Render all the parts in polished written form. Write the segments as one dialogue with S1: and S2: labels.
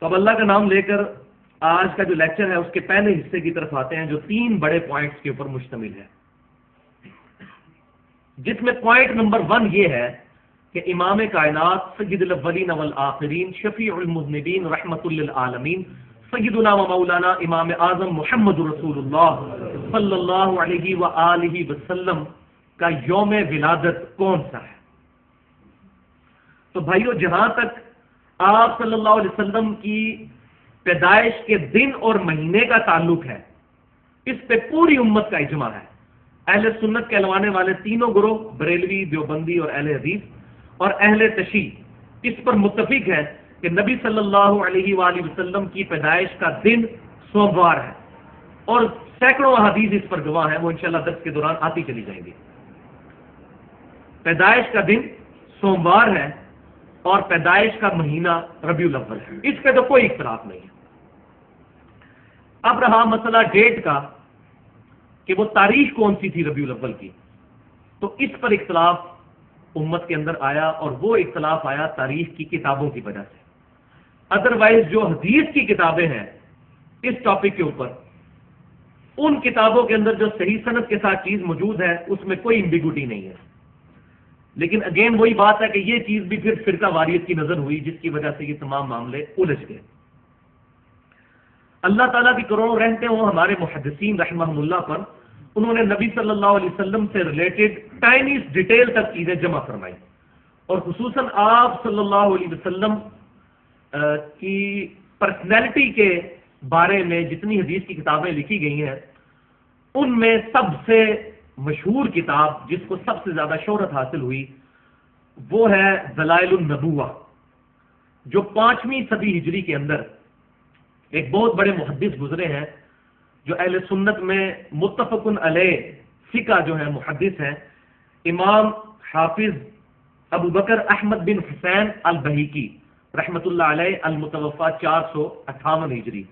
S1: تو اب اللہ کا نام لے کر آج کا جو لیکچر ہے اس کے پہلے حصے کی طرف آتے ہیں، جو 3 بڑے پوائنٹس کے اوپر مشتمل ہے، جس میں پوائنٹ نمبر 1 یہ ہے کہ امام کائنات سید الاولین والآخرین شفیع المذنبین رحمت للعالمین سیدنا و مولانا امام اعظم محمد رسول اللہ صلی اللہ علیہ وآلہ وسلم کا یوم ولادت کون سا ہے؟ تو بھائیو، جہاں تک آپ صلی اللہ علیہ وسلم کی پیدائش کے دن اور مہینے کا تعلق ہے، اس پہ پوری امت کا اجماع ہے۔ اہل سنت کہلوانے والے تینوں گروہ، بریلوی، دیوبندی اور اہل حدیث اور اہل تشیع، اس پر متفق ہے کہ نبی صلی اللہ علیہ وآلہ وسلم کی پیدائش کا دن سوموار ہے، اور سینکڑوں احادیث اس پر گواہ ہیں، وہ انشاءاللہ درس کے دوران آتی چلی جائیں گی۔ پیدائش کا دن سوموار ہے اور پیدائش کا مہینہ ربیع الاول ہے، اس پہ تو کوئی اختلاف نہیں ہے۔ اب رہا مسئلہ ڈیٹ کا کہ وہ تاریخ کون سی تھی ربیع الاول کی، تو اس پر اختلاف امت کے اندر آیا، اور وہ اختلاف آیا تاریخ کی کتابوں کی وجہ سے۔ ادروائز جو حدیث کی کتابیں ہیں اس ٹاپک کے اوپر، ان کتابوں کے اندر جو صحیح سند کے ساتھ چیز موجود ہے اس میں کوئی ایمبیگوٹی نہیں ہے، لیکن اگین وہی بات ہے کہ یہ چیز بھی پھر فرقہ واریت کی نظر ہوئی، جس کی وجہ سے یہ تمام معاملے الجھ گئے۔ اللہ تعالیٰ کی کروڑوں رحمتیں ہوں ہمارے محدثین رحمہم اللہ پر، انہوں نے نبی صلی اللہ علیہ وسلم سے ریلیٹڈ ٹائنیز ڈیٹیل تک چیزیں جمع فرمائی، اور خصوصاً آپ صلی اللہ علیہ وسلم کی پرسنالٹی کے بارے میں جتنی حدیث کی کتابیں لکھی گئی ہیں، ان میں سب سے مشہور کتاب جس کو سب سے زیادہ شہرت حاصل ہوئی وہ ہے دلائل النبوہ، جو 5ویں صدی ہجری کے اندر ایک بہت بڑے محدث گزرے ہیں، جو اہل سنت میں متفق علیہ فقہ جو ہے محدث ہیں، امام حافظ ابو بکر احمد بن حسین البہیکی رحمۃ اللہ علیہ، المتوفى 458 ہجری،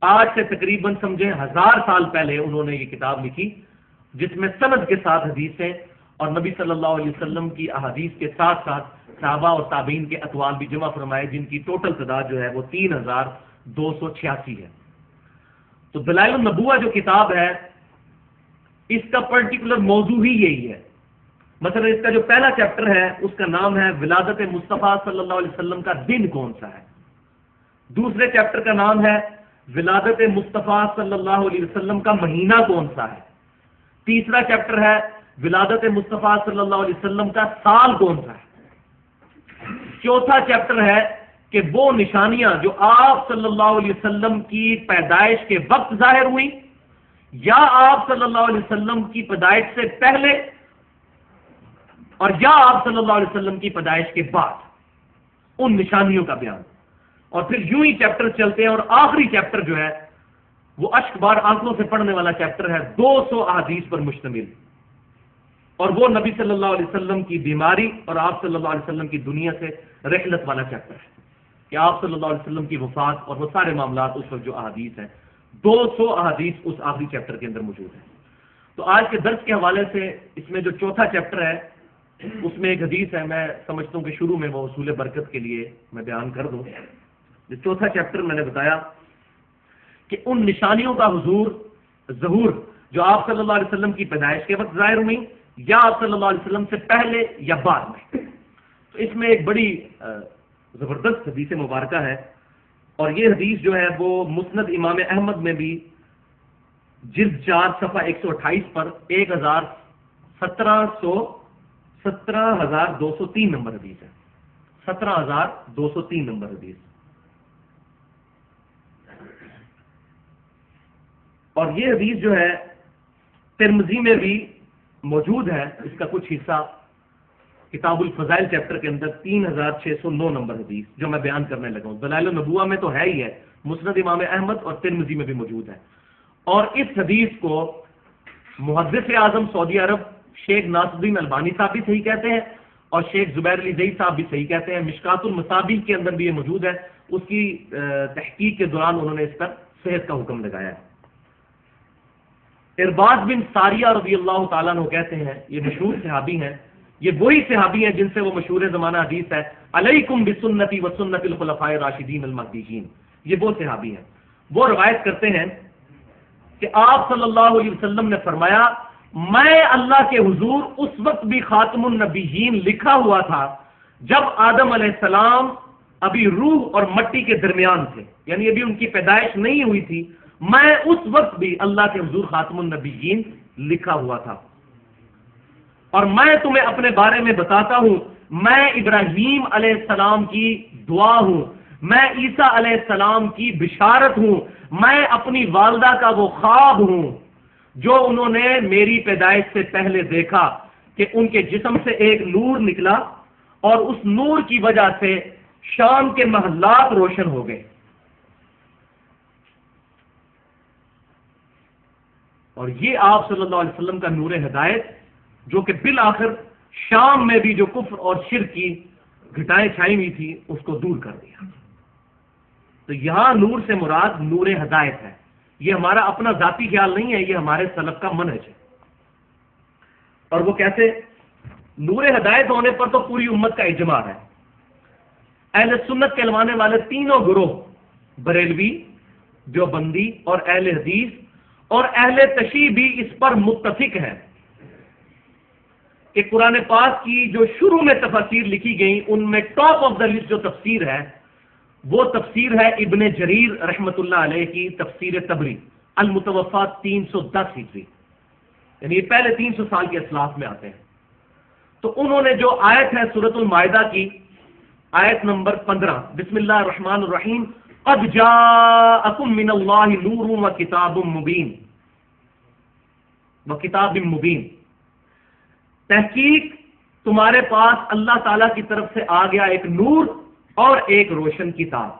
S1: آج سے تقریباً سمجھیں 1000 سال پہلے انہوں نے یہ کتاب لکھی، جس میں سند کے ساتھ حدیثیں اور نبی صلی اللہ علیہ وسلم کی احادیث کے ساتھ ساتھ صحابہ اور تابعین کے اقوال بھی جمع فرمائے، جن کی ٹوٹل تعداد جو ہے وہ 3286 ہے۔ تو دلائل النبوہ جو کتاب ہے، اس کا پرٹیکولر موضوع ہی یہی ہے۔ مثلا اس کا جو پہلا چیپٹر ہے اس کا نام ہے ولادت مصطفیٰ صلی اللہ علیہ وسلم کا دن کون سا ہے، دوسرے چیپٹر کا نام ہے ولادت مصطفیٰ صلی اللہ علیہ وسلم کا مہینہ کون سا ہے، تیسرا چیپٹر ہے ولادت مصطفیٰ صلی اللہ علیہ وسلم کا سال کون سا ہے، چوتھا چیپٹر ہے کہ وہ نشانیاں جو آپ صلی اللہ علیہ وسلم کی پیدائش کے وقت ظاہر ہوئی یا آپ صلی اللہ علیہ وسلم کی پیدائش سے پہلے اور یا آپ صلی اللہ علیہ وسلم کی پیدائش کے بعد، ان نشانیوں کا بیان، اور پھر یوں ہی چیپٹر چلتے ہیں، اور آخری چیپٹر جو ہے وہ اشک بار آنکھوں سے پڑھنے والا چیپٹر ہے، 200 احادیث پر مشتمل، اور وہ نبی صلی اللہ علیہ وسلم کی بیماری اور آپ صلی اللہ علیہ وسلم کی دنیا سے رحلت والا چیپٹر ہے، کہ آپ صلی اللہ علیہ وسلم کی وفات اور وہ سارے معاملات اس وقت جو احادیث ہیں، 200 احادیث اس آخری چیپٹر کے اندر موجود ہیں۔ تو آج کے درس کے حوالے سے اس میں جو چوتھا چیپٹر ہے اس میں ایک حدیث ہے، میں سمجھتا ہوں کہ شروع میں وہ حصول برکت کے لیے میں بیان کر دوں۔ جو چوتھا چیپٹر میں نے بتایا کہ ان نشانیوں کا ظہور جو آپ صلی اللہ علیہ وسلم کی پیدائش کے وقت ظاہر ہوئی یا آپ صلی اللہ علیہ وسلم سے پہلے یا بعد میں، تو اس میں ایک بڑی زبردست حدیث مبارکہ ہے، اور یہ حدیث جو ہے وہ مسند امام احمد میں بھی جلد 4 صفحہ 128 پر 17,203 نمبر حدیث ہے، 17,203 نمبر حدیث، اور یہ حدیث جو ہے ترمذی میں بھی موجود ہے، اس کا کچھ حصہ کتاب الفضائل چیپٹر کے اندر 3609 نمبر حدیث جو میں بیان کرنے لگا ہوں۔ دلائل النبوہ میں تو ہے ہی ہے، مسند امام احمد اور ترمذی میں بھی موجود ہے، اور اس حدیث کو محدث اعظم سعودی عرب شیخ ناصر الدین البانی صاحب بھی صحیح کہتے ہیں، اور شیخ زبیر علی زئی صاحب بھی صحیح کہتے ہیں۔ مشکات المصابیح کے اندر بھی یہ موجود ہے، اس کی تحقیق کے دوران انہوں نے اس پر صحت کا حکم لگایا ہے۔ ارباز بن ساریہ رضی اللہ تعالیٰ عنہ کہتے ہیں، یہ مشہور صحابی ہیں، یہ وہی صحابی ہیں جن سے وہ مشہور زمانہ حدیث ہے، علیکم بسنتی و سنت الخلفاء الراشدین المہدیین، یہ وہ صحابی ہیں، وہ روایت کرتے ہیں کہ آپ صلی اللہ علیہ وسلم نے فرمایا میں اللہ کے حضور اس وقت بھی خاتم النبیین لکھا ہوا تھا جب آدم علیہ السلام ابھی روح اور مٹی کے درمیان تھے، یعنی ابھی ان کی پیدائش نہیں ہوئی تھی، میں اس وقت بھی اللہ کے حضور خاتم النبیین لکھا ہوا تھا۔ اور میں تمہیں اپنے بارے میں بتاتا ہوں، میں ابراہیم علیہ السلام کی دعا ہوں، میں عیسیٰ علیہ السلام کی بشارت ہوں، میں اپنی والدہ کا وہ خواب ہوں جو انہوں نے میری پیدائش سے پہلے دیکھا کہ ان کے جسم سے ایک نور نکلا اور اس نور کی وجہ سے شام کے محلات روشن ہو گئے۔ اور یہ آپ صلی اللہ علیہ وسلم کا نور ہدایت جو کہ بالآخر شام میں بھی جو کفر اور شرک کی گھٹائیں چھائی ہوئی تھی اس کو دور کر دیا۔ تو یہاں نور سے مراد نور ہدایت ہے، یہ ہمارا اپنا ذاتی خیال نہیں ہے، یہ ہمارے سلف کا منہج ہے۔ اور وہ کیسے؟ نور ہدایت ہونے پر تو پوری امت کا اجماع ہے، اہل سنت کہلوانے والے تینوں گروہ بریلوی، دیوبندی اور اہل حدیث اور اہل تشیع بھی اس پر متفق ہیں کہ قرآن پاک کی جو شروع میں تفاسیر لکھی گئیں ان میں ٹاپ آف دا لسٹ جو تفسیر ہے وہ تفسیر ہے ابن جریر رحمۃ اللہ علیہ کی تفسیر تبری المتوفا 310 ہجری، یعنی یہ پہلے 300 سال کے اسلاف میں آتے ہیں۔ تو انہوں نے جو آیت ہے سورۃ المائدہ کی آیت نمبر 15، بسم اللہ الرحمن الرحیم، قد جاءکم من اللہ نور وکتاب مبین، وکتاب مبین، تحقیق تمہارے پاس اللہ تعالیٰ کی طرف سے آ گیا ایک نور اور ایک روشن کتاب۔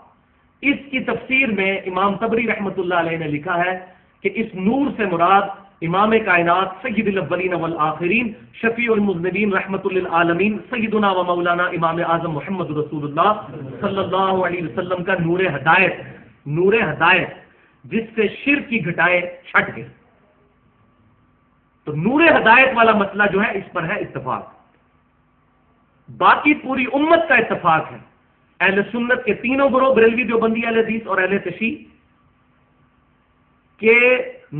S1: اس کی تفسیر میں امام طبری رحمۃ اللہ علیہ نے لکھا ہے کہ اس نور سے مراد امام کائنات سید الاولین والآخرین شفیع المذنبین رحمۃ للعالمین سیدنا و مولانا امام اعظم محمد رسول اللہ صلی اللہ علیہ وسلم کا نور ہدایت، نور ہدایت جس سے شرک کی گھٹائیں چھٹ گئی۔ تو نور ہدایت والا مسئلہ جو ہے اس پر ہے اتفاق، باقی پوری امت کا اتفاق ہے، اہل سنت کے تینوں گروہ بریلوی، دیوبندی، اہل حدیث اور اہل تشیع، کہ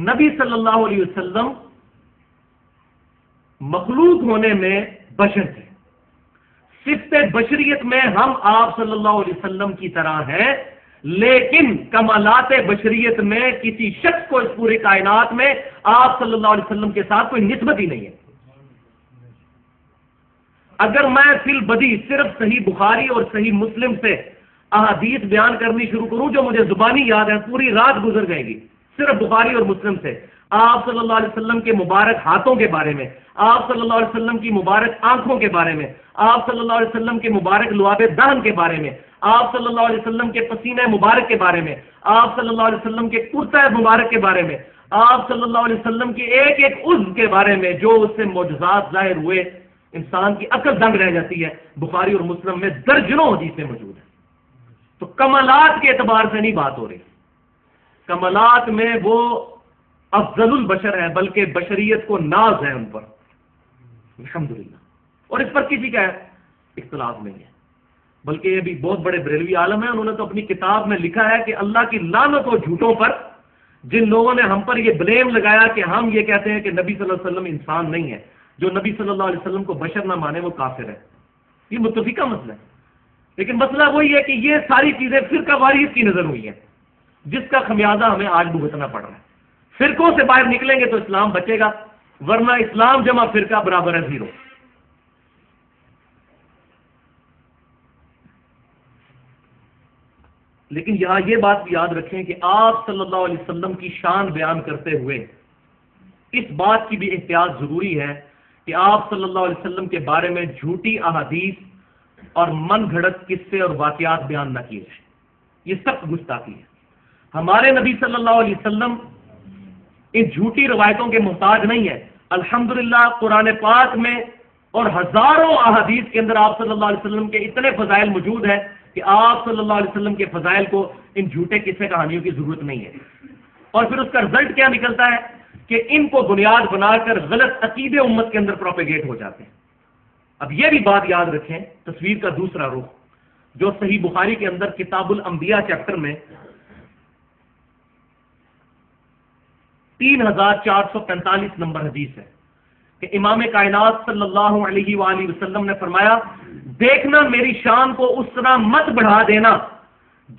S1: نبی صلی اللہ علیہ وسلم مخلوق ہونے میں بشر تھے، صفت بشریت میں ہم آپ صلی اللہ علیہ وسلم کی طرح ہیں، لیکن کمالات بشریت میں کسی شخص کو اس پوری کائنات میں آپ صلی اللہ علیہ وسلم کے ساتھ کوئی نسبت ہی نہیں ہے۔ اگر میں فی البدی صرف صحیح بخاری اور صحیح مسلم سے احادیث بیان کرنی شروع کروں جو مجھے زبانی یاد ہے، پوری رات گزر جائے گی صرف بخاری اور مسلم سے، آپ صلی اللہ علیہ وسلم کے مبارک ہاتھوں کے بارے میں، آپ صلی اللہ علیہ وسلم کی مبارک آنکھوں کے بارے میں، آپ صلی اللہ علیہ وسلم کے مبارک لعاب دہن کے بارے میں، آپ صلی اللہ علیہ وسلم کے پسینہ مبارک کے بارے میں، آپ صلی اللہ علیہ وسلم کے کرتا مبارک کے بارے میں، آپ صلی اللہ علیہ وسلم کے ایک ایک عضو کے بارے میں جو اس سے معجزات ظاہر ہوئے، انسان کی عقل دنگ رہ جاتی ہے۔ بخاری اور مسلم میں درجنوں حدیثیں موجود ہیں۔ تو کمالات کے اعتبار سے نہیں بات ہو رہی، کمالات میں وہ افضل البشر ہیں، بلکہ بشریت کو ناز ہے ان پر، الحمدللہ، اور اس پر کسی کا اختلاف نہیں ہے۔ بلکہ یہ بھی بہت بڑے بریلوی عالم ہیں، انہوں نے تو اپنی کتاب میں لکھا ہے کہ اللہ کی لعنت و جھوٹوں پر جن لوگوں نے ہم پر یہ بلیم لگایا کہ ہم یہ کہتے ہیں کہ نبی صلی اللہ علیہ وسلم انسان نہیں ہے، جو نبی صلی اللہ علیہ وسلم کو بشر نہ مانے وہ کافر ہے، یہ متفقہ مسئلہ ہے۔ لیکن مسئلہ وہی ہے کہ یہ ساری چیزیں فرقہ واریت کی نظر ہوئی ہیں، جس کا خمیازہ ہمیں آج بھگتنا پڑ رہا ہے۔ فرقوں سے باہر نکلیں گے تو اسلام بچے گا، ورنہ اسلام جمع فرقہ برابر ہے زیرو۔ لیکن یہاں یہ بات بھی یاد رکھیں کہ آپ صلی اللہ علیہ وسلم کی شان بیان کرتے ہوئے اس بات کی بھی احتیاط ضروری ہے کہ آپ صلی اللہ علیہ وسلم کے بارے میں جھوٹی احادیث اور من گھڑت قصے اور واقعات بیان نہ کیے جائیں، یہ سخت گستاخی ہے۔ ہمارے نبی صلی اللہ علیہ وسلم ان جھوٹی روایتوں کے محتاج نہیں ہے۔ الحمدللہ قرآن پاک میں اور ہزاروں احادیث کے اندر آپ صلی اللہ علیہ وسلم کے اتنے فضائل موجود ہیں کہ آپ صلی اللہ علیہ وسلم کے فضائل کو ان جھوٹے قصے کہانیوں کی ضرورت نہیں ہے۔ اور پھر اس کا رزلٹ کیا نکلتا ہے کہ ان کو بنیاد بنا کر غلط عقیدے امت کے اندر پروپیگیٹ ہو جاتے ہیں۔ اب یہ بھی بات یاد رکھیں، تصویر کا دوسرا رخ جو صحیح بخاری کے اندر کتاب الانبیاء چیپٹر میں 3445 نمبر حدیث ہے کہ امام کائنات صلی اللہ علیہ وآلہ وسلم نے فرمایا، دیکھنا میری شان کو اس طرح مت بڑھا دینا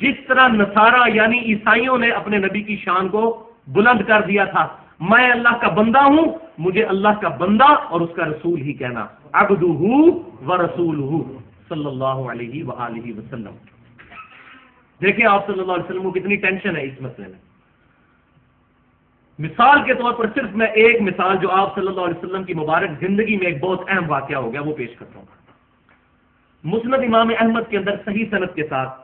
S1: جس طرح نصارہ یعنی عیسائیوں نے اپنے نبی کی شان کو بلند کر دیا تھا۔ میں اللہ کا بندہ ہوں، مجھے اللہ کا بندہ اور اس کا رسول ہی کہنا، عبدہ ورسولہ صلی اللہ علیہ وآلہ وسلم۔ دیکھیں آپ صلی اللہ علیہ وسلم کو کتنی ٹینشن ہے اس مسئلے میں۔ مثال کے طور پر صرف میں ایک مثال جو آپ صلی اللہ علیہ وسلم کی مبارک زندگی میں ایک بہت اہم واقعہ ہو گیا وہ پیش کرتا ہوں۔ مسند امام احمد کے اندر صحیح سند کے ساتھ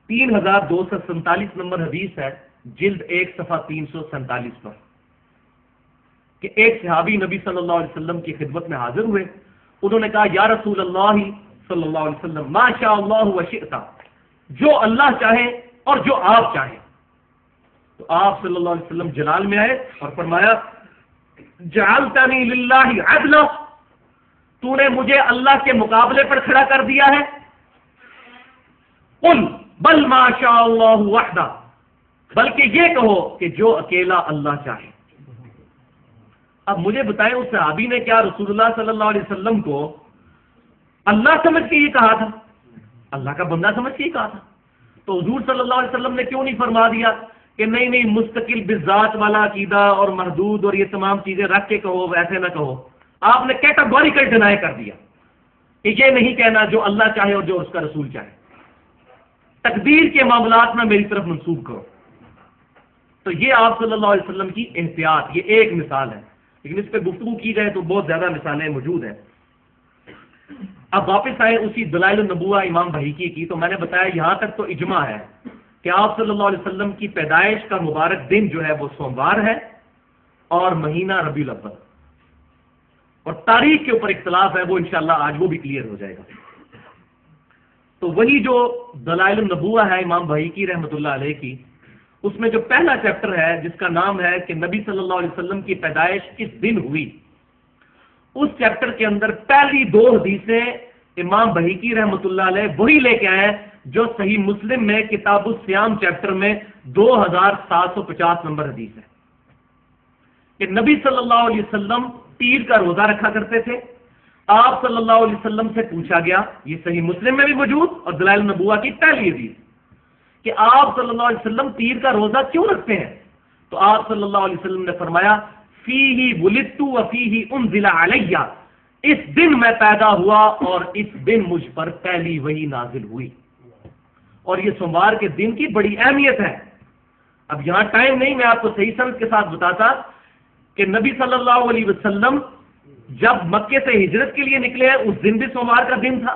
S1: 3247 نمبر حدیث ہے، جلد 1 صفحہ 347 پر، کہ ایک صحابی نبی صلی اللہ علیہ وسلم کی خدمت میں حاضر ہوئے۔ انہوں نے کہا، یا رسول اللہ صلی اللہ علیہ وسلم، ما شاء اللہ وشئت، جو اللہ چاہے اور جو آپ چاہیں۔ تو آپ صلی اللہ علیہ وسلم جلال میں آئے اور فرمایا، جعلتنی للہ عدلا، تو نے مجھے اللہ کے مقابلے پر کھڑا کر دیا ہے۔ قل بل ما شاء اللہ وحدہ، بلکہ یہ کہو کہ جو اکیلا اللہ چاہے۔ اب مجھے بتائیں اس صحابی نے کیا رسول اللہ صلی اللہ علیہ وسلم کو اللہ سمجھ کے یہ کہا تھا، اللہ کا بندہ سمجھ کے یہ کہا تھا؟ تو حضور صلی اللہ علیہ وسلم نے کیوں نہیں فرما دیا کہ نہیں نہیں مستقل بذات والا عقیدہ اور محدود اور یہ تمام چیزیں رکھ کے کہو، ویسے نہ کہو؟ آپ نے کیٹاگوریکل ڈینائی کر دیا کہ یہ نہیں کہنا جو اللہ چاہے اور جو اس کا رسول چاہے، تقدیر کے معاملات میں میری طرف منسوب کرو۔ تو یہ آپ صلی اللہ علیہ وسلم کی احتیاط، یہ ایک مثال ہے، لیکن اس پہ گفتگو کی جائے تو بہت زیادہ مثالیں موجود ہیں۔ اب واپس آئے اسی دلائل النبوہ امام بحیقی کی، تو میں نے بتایا یہاں تک تو اجماع ہے کہ آپ صلی اللہ علیہ وسلم کی پیدائش کا مبارک دن جو ہے وہ سوموار ہے اور مہینہ ربیع الاول، اور تاریخ کے اوپر اختلاف ہے، وہ انشاءاللہ آج وہ بھی کلیئر ہو جائے گا۔ تو وہی جو دلائل النبوہ ہے امام بحیقی رحمۃ اللہ علیہ کی، اس میں جو پہلا چیپٹر ہے جس کا نام ہے کہ نبی صلی اللہ علیہ وسلم کی پیدائش کس دن ہوئی، اس چیپٹر کے اندر پہلی 2 حدیثیں امام بحیقی رحمۃ اللہ علیہ وہی لے کے آئے جو صحیح مسلم میں کتاب الصیام چیپٹر میں 2750 نمبر حدیث ہے، کہ نبی صلی اللہ علیہ وسلم پیر کا روزہ رکھا کرتے تھے۔ آپ صلی اللہ علیہ وسلم سے پوچھا گیا، یہ صحیح مسلم میں بھی موجود اور دلائل النبوہ کی پہلی حدیث، کہ آپ صلی اللہ علیہ وسلم پیر کا روزہ کیوں رکھتے ہیں؟ تو آپ صلی اللہ علیہ وسلم نے فرمایا، فیہ ولدت وفیہ انزل علیہ، اس دن میں پیدا ہوا اور اس دن مجھ پر پہلی وحی نازل ہوئی۔ اور یہ سوموار کے دن کی بڑی اہمیت ہے۔ اب یہاں ٹائم نہیں، میں آپ کو صحیح سند کے ساتھ بتاتا کہ نبی صلی اللہ علیہ وسلم جب مکے سے ہجرت کے لیے نکلے ہیں اس دن بھی سوموار کا دن تھا،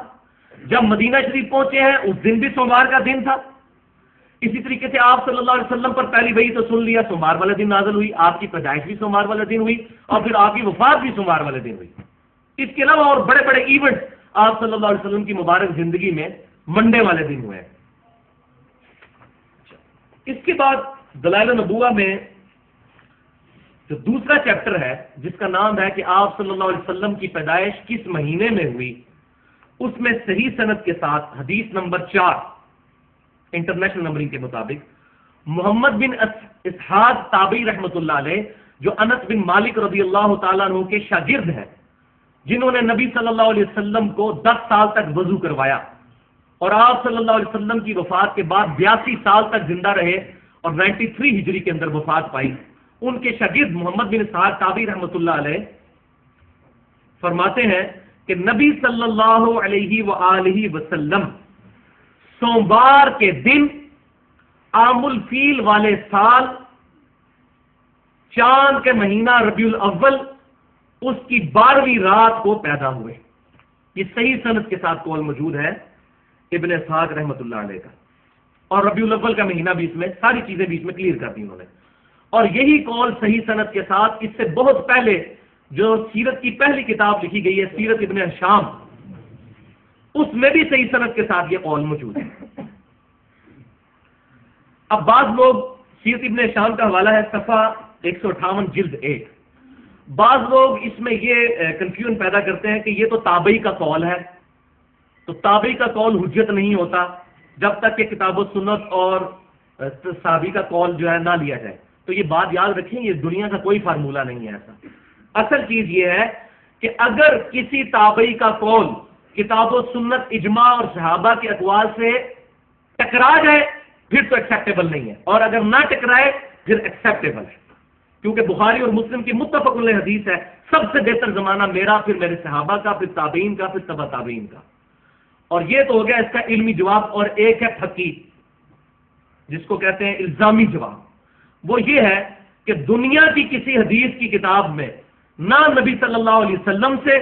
S1: جب مدینہ شریف پہنچے ہیں اس دن بھی سوموار کا دن تھا۔ اسی طریقے سے آپ صلی اللہ علیہ وسلم پر پہلی وحی تو سن لیا سوموار والے دن نازل ہوئی، آپ کی پیدائش بھی سوموار والے دن ہوئی، اور پھر آپ کی وفات بھی سوموار والے دن ہوئی۔ اس کے علاوہ اور بڑے بڑے ایونٹ آپ صلی اللہ علیہ وسلم کی مبارک زندگی میں منڈے والے دن ہوئے ہیں۔ اس کے بعد دلائل النبوہ میں جو دوسرا چیپٹر ہے جس کا نام ہے کہ آپ صلی اللہ علیہ وسلم کی پیدائش کس مہینے میں ہوئی، اس میں صحیح سند کے ساتھ حدیث نمبر 4 انٹرنیشنل نمبرنگ کے مطابق محمد بن اسحاق تابعی رحمۃ اللہ علیہ، جو انس بن مالک رضی اللہ تعالیٰ عنہ کے شاگرد ہیں، جنہوں نے نبی صلی اللہ علیہ وسلم کو 10 سال تک وضو کروایا اور آپ صلی اللہ علیہ وسلم کی وفات کے بعد 82 سال تک زندہ رہے اور 93 ہجری کے اندر وفات پائی، ان کے شاگرد محمد بن اسحاق تابعی رحمۃ اللہ علیہ فرماتے ہیں کہ نبی صلی اللہ علیہ وآلہ وسلم سوموار کے دن عام الفیل والے سال چاند کے مہینہ ربیع الاول اس کی 12ویں رات کو پیدا ہوئے۔ یہ صحیح سند کے ساتھ قول موجود ہے ابن اسحاق رحمۃ اللہ علیہ کا، اور ربیع الاول کا مہینہ بھی اس میں، ساری چیزیں بھی اس میں کلیئر کر دی انہوں نے۔ اور یہی قول صحیح سند کے ساتھ اس سے بہت پہلے جو سیرت کی پہلی کتاب لکھی گئی ہے سیرت ابن ہشام، اس میں بھی صحیح سند کے ساتھ یہ قول موجود ہے۔ اب بعض لوگ سیرت ابن ہشام کا حوالہ ہے صفحہ 158 جلد 1، بعض لوگ اس میں یہ کنفیوژن پیدا کرتے ہیں کہ یہ تو تابعی کا قول ہے، تو تابعی کا قول حجت نہیں ہوتا جب تک کہ کتاب و سنت اور صحابی کا قول جو ہے نہ لیا جائے۔ تو یہ بات یاد رکھیں، یہ دنیا کا کوئی فارمولہ نہیں ہے ایسا۔ اصل چیز یہ ہے کہ اگر کسی تابعی کا قول کتاب و سنت، اجماع اور صحابہ کے اقوال سے ٹکرا جائے پھر تو ایکسیپٹیبل نہیں ہے، اور اگر نہ ٹکرائے پھر ایکسیپٹیبل ہے، کیونکہ بخاری اور مسلم کی متفق علیہ حدیث ہے، سب سے بہتر زمانہ میرا، پھر میرے صحابہ کا، پھر تابعین کا، پھر تبع تابعین کا۔ اور یہ تو ہو گیا اس کا علمی جواب، اور ایک ہے پھکی، جس کو کہتے ہیں الزامی جواب۔ وہ یہ ہے کہ دنیا کی کسی حدیث کی کتاب میں نہ نبی صلی اللہ علیہ وسلم سے،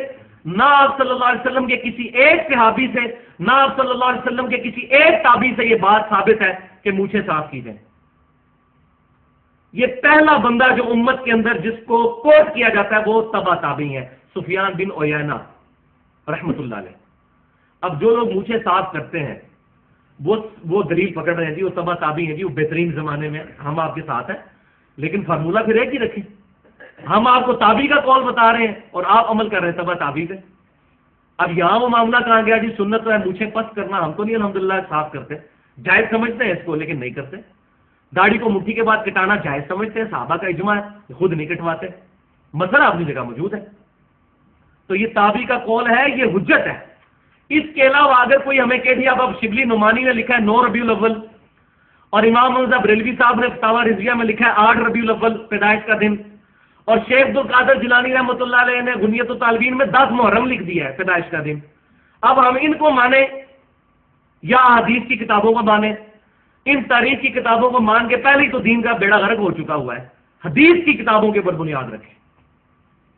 S1: نہ آپ صلی اللہ علیہ وسلم کے کسی ایک صحابی سے، نہ آپ صلی اللہ علیہ وسلم کے کسی ایک تابعی سے یہ بات ثابت ہے کہ مونچھیں صاف کی جائیں۔ یہ پہلا بندہ جو امت کے اندر جس کو کوٹ کیا جاتا ہے وہ تبع تابعی ہے، سفیان بن عیینہ رحمۃ اللہ علیہ۔ اب جو لوگ مونچھیں صاف کرتے ہیں وہ دلیل پکڑ رہے ہیں جی وہ تبع تابعی ہیں جی، وہ بہترین زمانے میں، ہم آپ کے ساتھ ہیں، لیکن فارمولہ پھر ایک ہی رکھیں۔ ہم آپ کو تابعی کا قول بتا رہے ہیں اور آپ عمل کر رہے ہیں تبع تابعی پہ۔ اب یہاں وہ معاملہ کہاں گیا جی سنت تو ہے مونچھیں پس کرنا، ہم تو نہیں الحمدللہ صاف کرتے، جائز سمجھتے ہیں اس کو لیکن نہیں کرتے۔ داڑھی کو مٹھی کے بعد کٹانا جائز سمجھتے ہیں، صحابہ کا اجماع ہے، خود نہیں کٹواتے، مسئلہ اپنی جگہ موجود ہے۔ تو یہ تابعی کا قول ہے، یہ حجت ہے۔ اس کے علاوہ اگر کوئی ہمیں کہہ دیا، اب شبلی نعمانی نے لکھا ہے 9 ربیع الاول، اور امام مرزا بریلوی صاحب نے فتاوی رضویہ میں لکھا ہے 8 ربیع الاول پیدائش کا دن، اور شیخ عبد القادر جیلانی رحمۃ اللہ علیہ نے غنیۃ الطالبین میں 10 محرم لکھ دیا ہے پیدائش کا دن۔ اب ہم ان کو مانیں یا حدیث کی کتابوں کو مانیں؟ ان تاریخ کی کتابوں کو مان کے پہلے ہی تو دین کا بیڑا غرق ہو چکا ہوا ہے۔ حدیث کی کتابوں کے اوپر بنیاد رکھیں،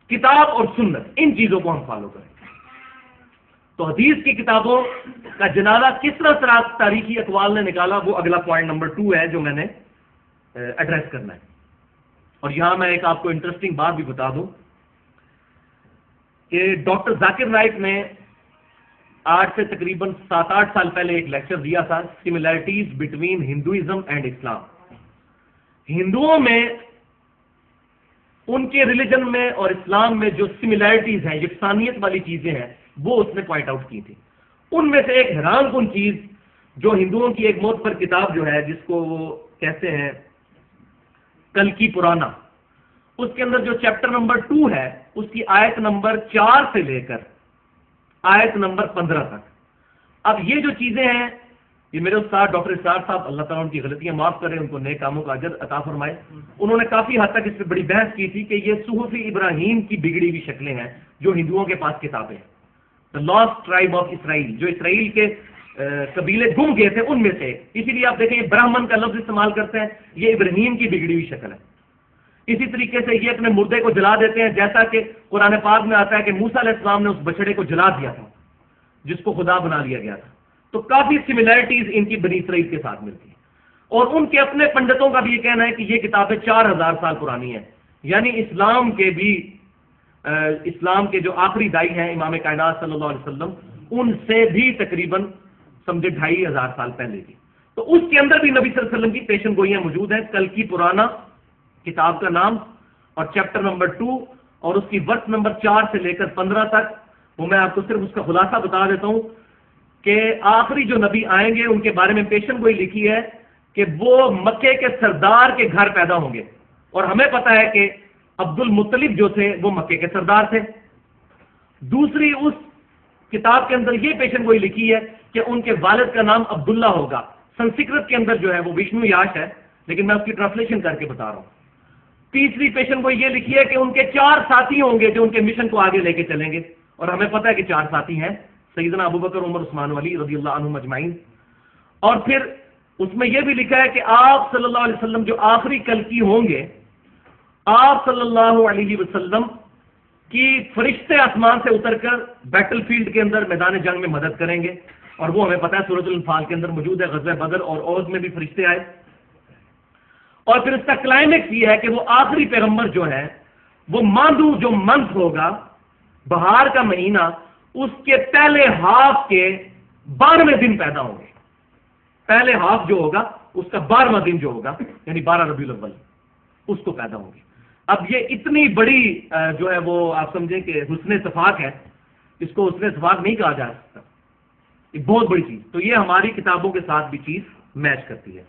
S1: کتاب اور سنت، ان چیزوں کو ہم فالو کریں۔ تو حدیث کی کتابوں کا جنازہ کس طرح تاریخی اقوال نے نکالا، وہ اگلا پوائنٹ نمبر 2 ہے جو میں نے ایڈریس کرنا ہے۔ اور یہاں میں ایک آپ کو انٹرسٹنگ بات بھی بتا دوں کہ ڈاکٹر ذاکر نائک نے آج سے تقریباً 7-8 سال پہلے ایک لیکچر دیا تھا، سملیرٹیز بٹوین ہندوازم اینڈ اسلام۔ ہندوؤں میں ان کے ریلیجن میں اور اسلام میں جو سملیرٹیز ہیں، یکسانیت والی چیزیں ہیں، وہ اس نے پوائنٹ آؤٹ کی تھی۔ ان میں سے ایک حیران کن چیز جو ہندوؤں کی ایک معتبر کتاب جو ہے جس کو وہ کہتے ہیں کلکی پرانا، اس کے اندر جو چیپٹر نمبر 2 ہے اس کی آیت نمبر 4 سے لے کر آیت نمبر 15 تک، اب یہ جو چیزیں ہیں یہ میرے استاد ڈاکٹر اسرار صاحب، اللہ تعالیٰ ان کی غلطیاں معاف کرے، ان کو نیک کاموں کا اجر عطا فرمائے، انہوں نے کافی حد تک اس پہ بڑی بحث کی تھی کہ یہ صحف ابراہیم کی بگڑی ہوئی شکلیں ہیں جو ہندوؤں کے پاس کتابیں ہیں، the last tribe of Israel, جو اسرائیل کے قبیلے گم گئے تھے ان میں سے، اسی لیے آپ دیکھیں یہ براہمن کا لفظ استعمال کرتے ہیں، یہ ابراہیم کی بگڑی ہوئی شکل ہے۔ اسی طریقے سے یہ اپنے مردے کو جلا دیتے ہیں، جیسا کہ قرآن پاک میں آتا ہے کہ موسیٰ علیہ السلام نے اس بچڑے کو جلا دیا تھا جس کو خدا بنا لیا گیا تھا۔ تو کافی سملیرٹیز ان کی بنی اسرائیل کے ساتھ ملتی ہیں، اور ان کے اپنے پنڈتوں کا بھی یہ کہنا ہے کہ یہ کتابیں 4000 سال پرانی ہیں، یعنی اسلام کے جو آخری دائی ہیں امام کائنات صلی اللہ علیہ وسلم، ان سے بھی تقریباً سمجھے 2500 سال پہلے کی۔ تو اس کے اندر بھی نبی صلی اللہ علیہ وسلم کی پیشن گوئیاں موجود ہیں، کلکی پرانا کتاب کا نام، اور چیپٹر نمبر 2 اور اس کی ورس نمبر 4 سے لے کر 15 تک، وہ میں آپ کو صرف اس کا خلاصہ بتا دیتا ہوں کہ آخری جو نبی آئیں گے ان کے بارے میں پیشن گوئی لکھی ہے کہ وہ مکے کے سردار کے گھر پیدا ہوں گے، اور ہمیں پتہ ہے کہ عبد المطلب جو تھے وہ مکے کے سردار تھے۔ دوسری اس کتاب کے اندر یہ پیشن گوئی لکھی ہے کہ ان کے والد کا نام عبداللہ ہوگا، سنسکرت کے اندر جو ہے وہ وشنو یاش ہے، لیکن میں اس کی ٹرانسلیشن کر کے بتا رہا ہوں۔ تیسری پیشن گوئی یہ لکھی ہے کہ ان کے 4 ساتھی ہوں گے جو ان کے مشن کو آگے لے کے چلیں گے، اور ہمیں پتہ ہے کہ 4 ساتھی ہیں، سیدنا ابوبکر، عمر، عثمان، علی رضی اللہ عنہم اجمعین۔ اور پھر اس میں یہ بھی لکھا ہے کہ آپ صلی اللہ علیہ وسلم جو آخری کلکی ہوں گے، آپ صلی اللہ علیہ وسلم کی فرشتے آسمان سے اتر کر بیٹل فیلڈ کے اندر میدان جنگ میں مدد کریں گے، اور وہ ہمیں پتہ ہے سورۃ الانفال کے اندر موجود ہے، غزوہ بدر اور احد میں بھی فرشتے آئے۔ اور پھر اس کا کلائمیکس یہ ہے کہ وہ آخری پیغمبر جو ہے وہ ماندو جو منتھ ہوگا، بہار کا مہینہ، اس کے پہلے ہاف کے 12ویں دن پیدا ہوں گے۔ پہلے ہاف جو ہوگا اس کا 12واں دن جو ہوگا یعنی 12 ربیع الاول اس کو پیدا ہوں گے۔ اب یہ اتنی بڑی جو ہے وہ آپ سمجھیں کہ حسن اتفاق ہے، اس کو حسن اتفاق نہیں کہا جا سکتا، یہ بہت بڑی چیز، تو یہ ہماری کتابوں کے ساتھ بھی چیز میچ کرتی ہے۔